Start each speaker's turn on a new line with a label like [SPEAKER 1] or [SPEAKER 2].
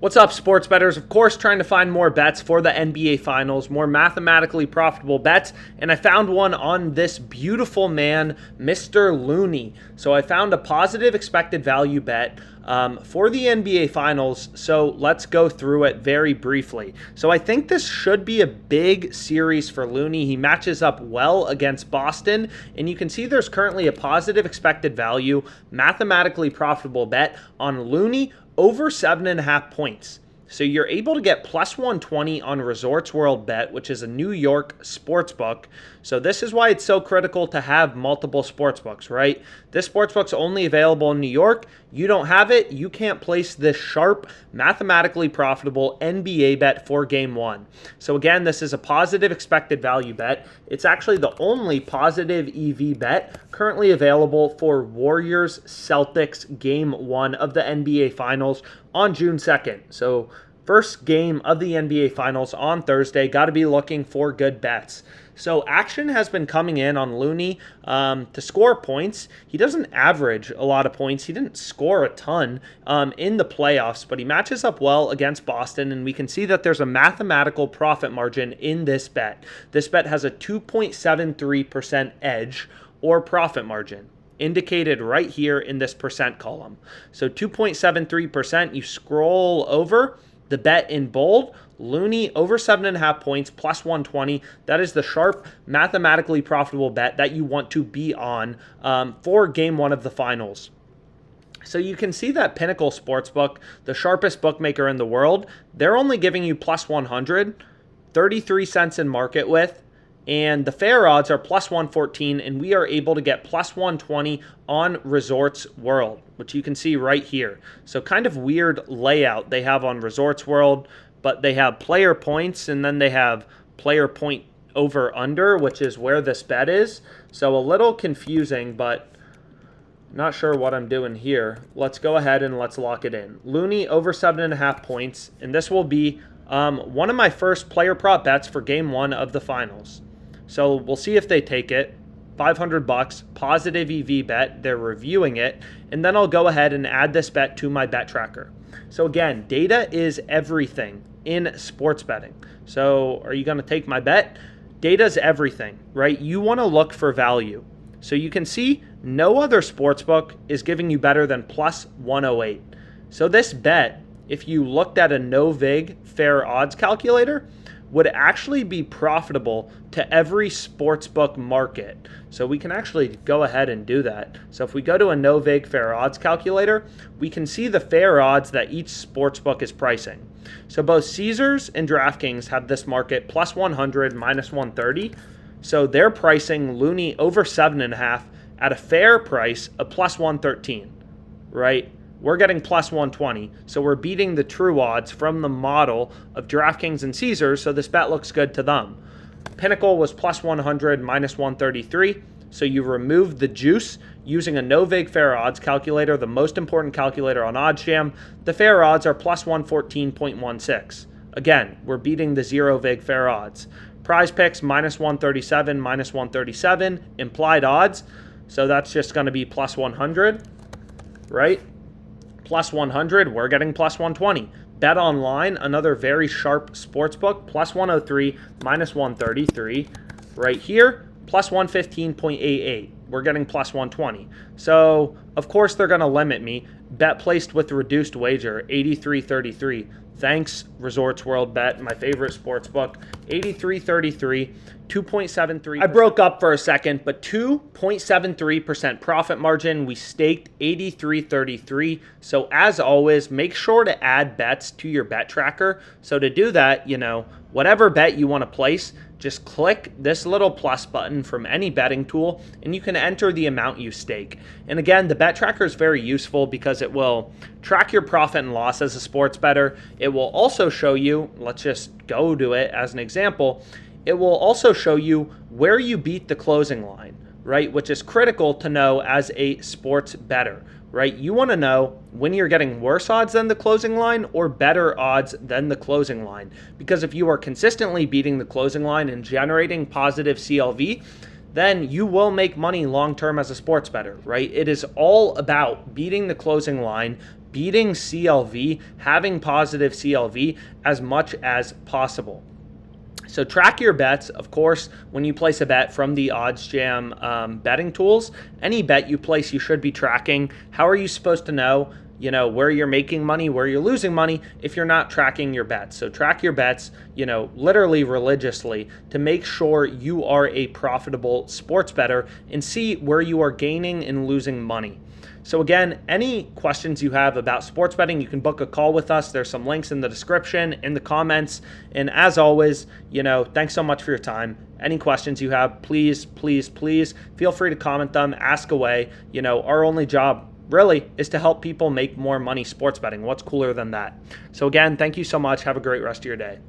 [SPEAKER 1] What's up, sports bettors? Of course, trying to find more bets for the NBA Finals, more mathematically profitable bets, and I found one on this beautiful man, Mr. Looney. So I found a positive expected value bet for the NBA Finals, so let's go through it very briefly. So I think this should be a big series for Looney. He matches up well against Boston, and you can see there's currently a positive expected value, mathematically profitable bet on Looney over 7.5 points. So you're able to get plus 120 on Resorts World Bet, which is a New York sportsbook. So this is why it's so critical to have multiple sportsbooks, right? This sportsbook's only available in New York. You don't have it, you can't place this sharp, mathematically profitable NBA bet for Game 1. So again, this is a positive expected value bet. It's actually the only positive EV bet currently available for Warriors Celtics Game 1 of the NBA Finals on June 2nd. So first game of the NBA Finals on Thursday. Got to be looking for good bets. So action has been coming in on Looney to score points. He doesn't average a lot of points. He didn't score a ton in the playoffs, but he matches up well against Boston, and we can see that there's a mathematical profit margin in this bet. This bet has a 2.73% edge or profit margin, indicated right here in this percent column. So 2.73%, you scroll over the bet in bold, Looney over 7.5 points plus 120. That is the sharp, mathematically profitable bet that you want to be on for Game 1 of the Finals. So you can see that Pinnacle Sportsbook, the sharpest bookmaker in the world, they're only giving you plus 100, 33 cents in market width, and the fair odds are plus 114, and we are able to get plus 120 on Resorts World, which you can see right here. So kind of weird layout they have on Resorts World, but they have player points, and then they have player point over under, which is where this bet is. So a little confusing, but not sure what I'm doing here. Let's go ahead and let's lock it in. Looney over 7.5 points, and this will be one of my first player prop bets for Game 1 of the Finals. So we'll see if they take it. $500, positive EV bet. They're reviewing it. And then I'll go ahead and add this bet to my bet tracker. So again, data is everything in sports betting. So are you going to take my bet? Data is everything, right? You want to look for value. So you can see no other sportsbook is giving you better than plus 108. So this bet, if you looked at a no-vig fair odds calculator, would actually be profitable to every sportsbook market. So we can actually go ahead and do that. So if we go to a no-vig fair odds calculator, we can see the fair odds that each sportsbook is pricing. So both Caesars and DraftKings have this market plus 100, minus 130. So they're pricing Looney over 7.5 at a fair price of plus 113, right? We're getting plus 120, so we're beating the true odds from the model of DraftKings and Caesars, so this bet looks good to them. Pinnacle was plus 100, minus 133, so you remove the juice using a no-vig fair odds calculator, the most important calculator on OddsJam. The fair odds are plus 114.16. Again, we're beating the zero-vig fair odds. Prize picks, minus 137, minus 137, implied odds, so that's just going to be plus 100, right? Plus 100, we're getting plus 120. Bet Online, another very sharp sportsbook, plus 103, minus 133. Right here, plus 115.88. We're getting plus 120. So, of course, they're going to limit me. Bet placed with reduced wager, 83.33. Thanks, Resorts World Bet, my favorite sportsbook. 83.33, 2.73. I broke up for a second, but 2.73% profit margin. We staked 83.33. So as always, make sure to add bets to your bet tracker. So to do that, whatever bet you want to place, just click this little plus button from any betting tool, and you can enter the amount you stake. And again, the bet tracker is very useful because it will track your profit and loss as a sports bettor. It will also show you, let's just go to it as an example, it will also show you where you beat the closing line, right? Which is critical to know as a sports bettor, right? You want to know when you're getting worse odds than the closing line or better odds than the closing line. Because if you are consistently beating the closing line and generating positive CLV, then you will make money long-term as a sports bettor, right? It is all about beating the closing line, beating CLV, having positive CLV as much as possible. So track your bets, of course, when you place a bet from the OddsJam betting tools. Any bet you place, you should be tracking. How are you supposed to know, where you're making money, where you're losing money if you're not tracking your bets? So track your bets, literally religiously to make sure you are a profitable sports bettor and see where you are gaining and losing money. So again, any questions you have about sports betting, you can book a call with us. There's some links in the description, in the comments. And as always, thanks so much for your time. Any questions you have, please, please, please feel free to comment them, ask away. Our only job really is to help people make more money sports betting. What's cooler than that? So again, thank you so much. Have a great rest of your day.